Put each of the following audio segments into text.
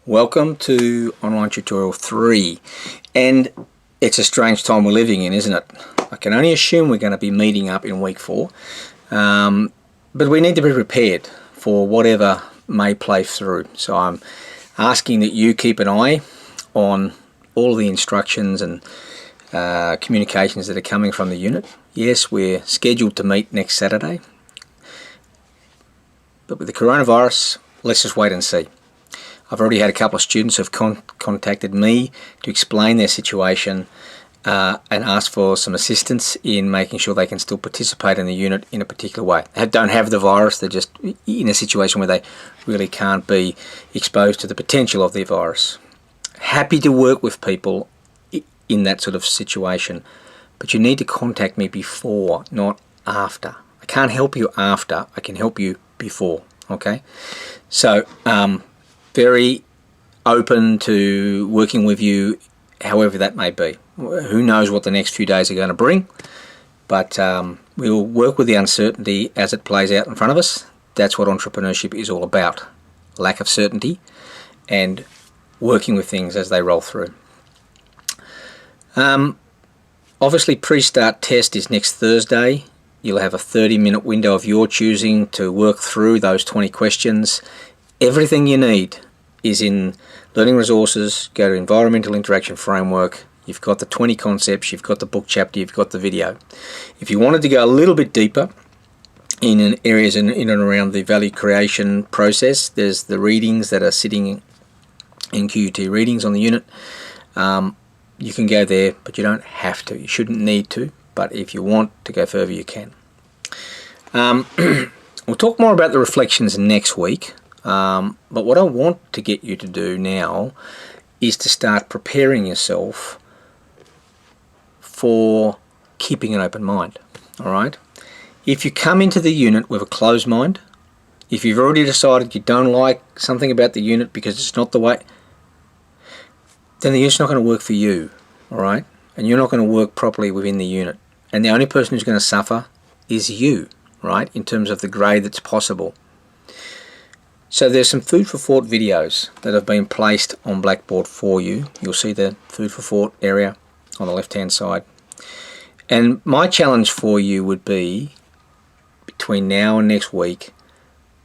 Welcome to online tutorial 3, and it's a strange time we're living in, isn't it? I can only assume we're going to be meeting up in week 4, but we need to be prepared for whatever may play through. So I'm asking that you keep an eye on all the instructions and communications that are coming from the unit. Yes, we're scheduled to meet next Saturday, but with the coronavirus, let's just wait and see. I've already had a couple of students who have contacted me to explain their situation and ask for some assistance in making sure they can still participate in the unit in a particular way. They don't have the virus, they're just in a situation where they really can't be exposed to the potential of the virus. Happy to work with people in that sort of situation, but you need to contact me before, not after. I can't help you after, I can help you before, okay? So, very open to working with you however that may be. Who knows what the next few days are going to bring, but we'll work with the uncertainty as it plays out in front of us. That's what entrepreneurship is all about. Lack of certainty and working with things as they roll through. Obviously, pre-start test is next Thursday. You'll have a 30-minute window of your choosing to work through those 20 questions. Everything you need is in Learning Resources. Go to Environmental Interaction Framework. You've got the 20 concepts, you've got the book chapter, you've got the video. If you wanted to go a little bit deeper in areas in and around the value creation process, there's the readings that are sitting in QUT readings on the unit. You can go there, but you don't have to. You shouldn't need to, but if you want to go further, you can. We'll talk more about the reflections next week. But what I want to get you to do now is to start preparing yourself for keeping an open mind. Alright? If you come into the unit with a closed mind, if you've already decided you don't like something about the unit because it's not the way, then the unit's not going to work for you. Alright? And you're not going to work properly within the unit. And the only person who's going to suffer is you, right? In terms of the grade that's possible. So there's some food for thought videos that have been placed on Blackboard for you. You'll see the food for thought area on the left hand side. And my challenge for you would be, between now and next week,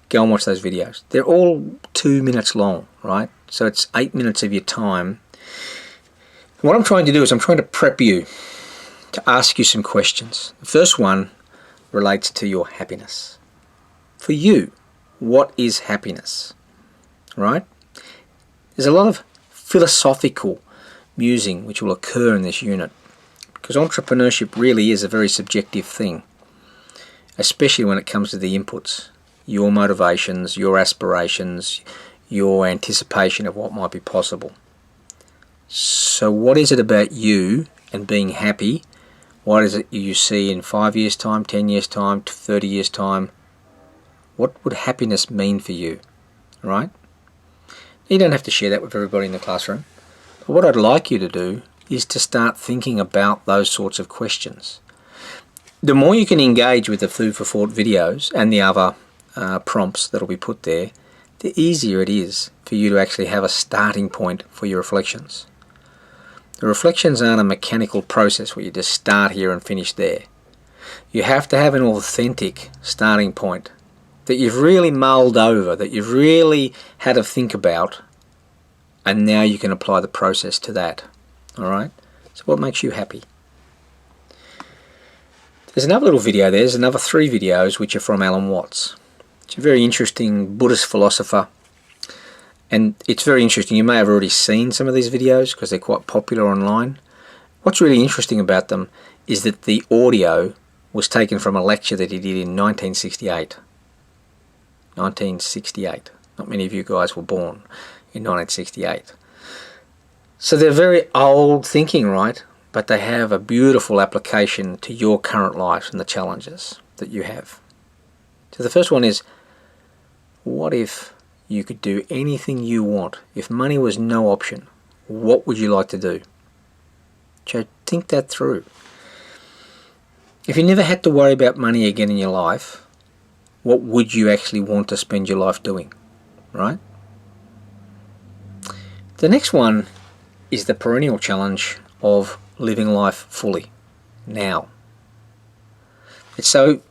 go and watch those videos. They're all 2 minutes long, right? So it's 8 minutes of your time. And what I'm trying to do is I'm trying to prep you to ask you some questions. The first one relates to your happiness. For you, what is happiness, right? There's a lot of philosophical musing which will occur in this unit, because entrepreneurship really is a very subjective thing, especially when it comes to the inputs, your motivations, your aspirations, your anticipation of what might be possible. So what is it about you and being happy? What is it you see in 5 years' time, 10 years' time, 30 years' time? What would happiness mean for you, right? You don't have to share that with everybody in the classroom. But what I'd like you to do is to start thinking about those sorts of questions. The more you can engage with the food for thought videos and the other prompts that will be put there, the easier it is for you to actually have a starting point for your reflections. The reflections aren't a mechanical process where you just start here and finish there. You have to have an authentic starting point that you've really mulled over, that you've really had to think about, and now you can apply the process to that. Alright? So what makes you happy? There's another little video there. There's another 3 videos which are from Alan Watts. It's a very interesting Buddhist philosopher, and it's very interesting. You may have already seen some of these videos because they're quite popular online. What's really interesting about them is that the audio was taken from a lecture that he did in 1968. 1968. Not many of you guys were born in 1968. So they're very old thinking, right? But they have a beautiful application to your current life and the challenges that you have. So the first one is, what if you could do anything you want? If money was no option, what would you like to do? So think that through. If you never had to worry about money again in your life, what would you actually want to spend your life doing, right? The next one is the perennial challenge of living life fully, now. It's so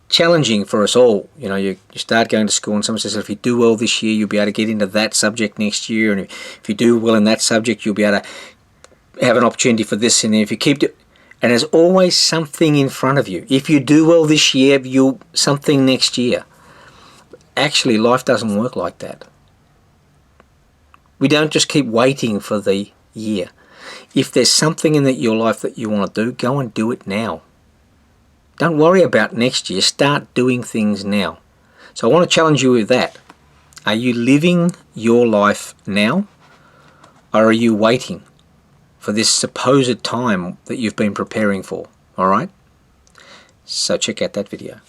challenging for us all. You know, you start going to school and someone says, if you do well this year, you'll be able to get into that subject next year. And if you do well in that subject, you'll be able to have an opportunity for this. And if you keep it, and there's always something in front of you. If you do well this year, you'll something next year. Actually, life doesn't work like that. We don't just keep waiting for the year. If there's something in your life that you want to do, go and do it now. Don't worry about next year. Start doing things now. So I want to challenge you with that. Are you living your life now? Or are you waiting for this supposed time that you've been preparing for? Alright? So check out that video.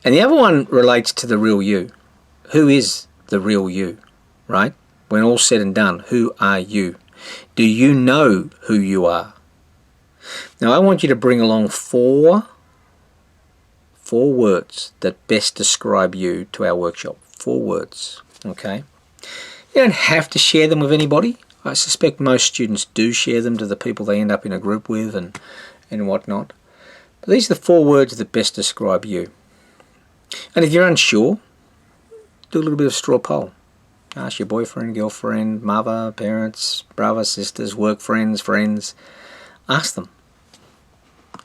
And the other one relates to the real you. Who is the real you? Right? When all's said and done, who are you? Do you know who you are? Now I want you to bring along four words that best describe you to our workshop. 4 words, okay? You don't have to share them with anybody. I suspect most students do share them to the people they end up in a group with and whatnot. But these are the 4 words that best describe you. And if you're unsure, do a little bit of straw poll. Ask your boyfriend, girlfriend, mother, parents, brother, sisters, work friends. Ask them.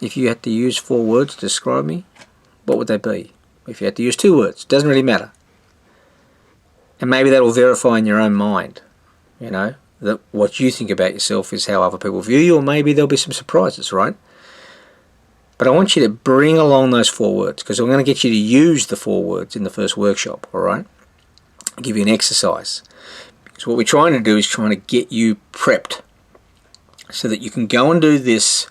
If you had to use 4 words to describe me, what would they be? If you had to use 2 words, doesn't really matter. And maybe that will verify in your own mind, you know, that what you think about yourself is how other people view you, or maybe there'll be some surprises, right? But I want you to bring along those 4 words, because I'm going to get you to use the 4 words in the first workshop, all right? I'll give you an exercise. Because what we're trying to do is trying to get you prepped so that you can go and do this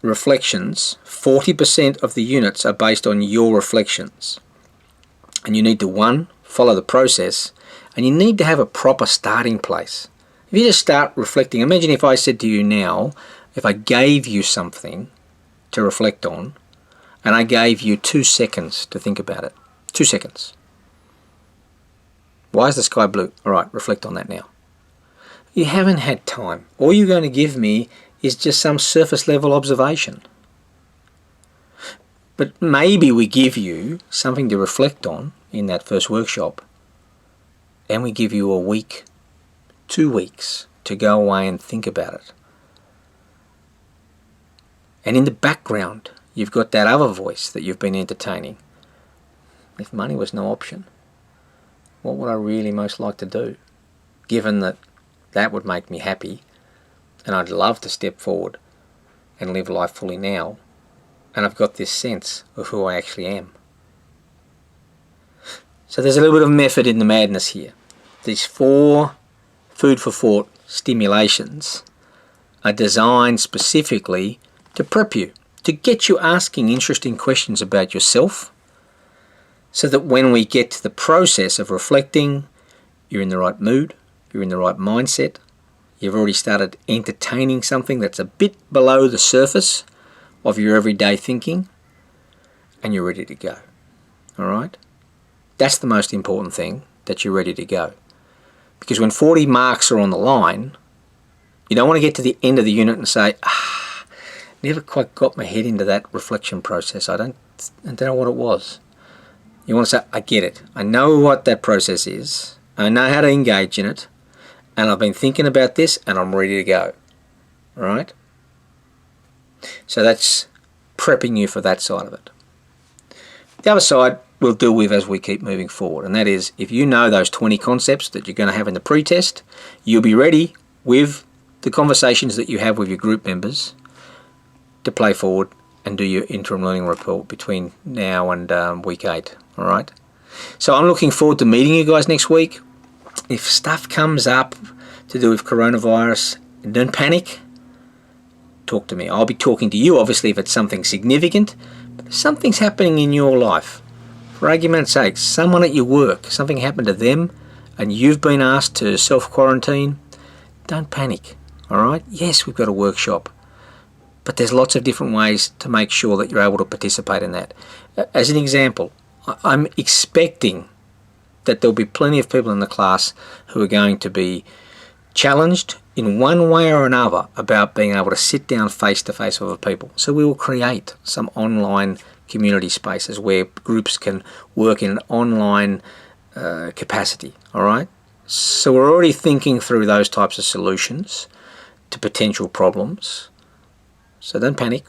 reflections. 40% of the units are based on your reflections. And you need to, 1, follow the process, and you need to have a proper starting place. If you just start reflecting, imagine if I said to you now, if I gave you something to reflect on, and I gave you 2 seconds to think about it. 2 seconds. Why is the sky blue? Alright, reflect on that now. You haven't had time. All you're going to give me is just some surface level observation. But maybe we give you something to reflect on in that first workshop, and we give you a week, 2 weeks to go away and think about it. And in the background, you've got that other voice that you've been entertaining. If money was no option, what would I really most like to do? Given that that would make me happy, and I'd love to step forward and live life fully now, and I've got this sense of who I actually am. So there's a little bit of method in the madness here. These 4 food for thought stimulations are designed specifically to prep you, to get you asking interesting questions about yourself, so that when we get to the process of reflecting, you're in the right mood, you're in the right mindset, you've already started entertaining something that's a bit below the surface of your everyday thinking, and you're ready to go. Alright? That's the most important thing, that you're ready to go. Because when 40 marks are on the line, you don't want to get to the end of the unit and say, never quite got my head into that reflection process. I don't know what it was. You want to say, I get it. I know what that process is. I know how to engage in it. And I've been thinking about this and I'm ready to go. Alright? So that's prepping you for that side of it. The other side we'll deal with as we keep moving forward. And that is, if you know those 20 concepts that you're going to have in the pre-test, you'll be ready with the conversations that you have with your group members to play forward and do your interim learning report between now and week 8. Alright? So I'm looking forward to meeting you guys next week. If stuff comes up to do with coronavirus, don't panic. Talk to me. I'll be talking to you, obviously, if it's something significant. But if something's happening in your life, for argument's sake, someone at your work, something happened to them, and you've been asked to self-quarantine, don't panic. Alright? Yes, we've got a workshop. But there's lots of different ways to make sure that you're able to participate in that. As an example, I'm expecting that there'll be plenty of people in the class who are going to be challenged in one way or another about being able to sit down face to face with other people. So we will create some online community spaces where groups can work in an online capacity, all right? So we're already thinking through those types of solutions to potential problems. So don't panic.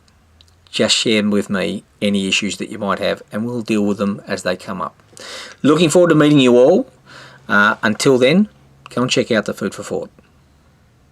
Just share with me any issues that you might have and we'll deal with them as they come up. Looking forward to meeting you all. Until then, go and check out the Food for Thought.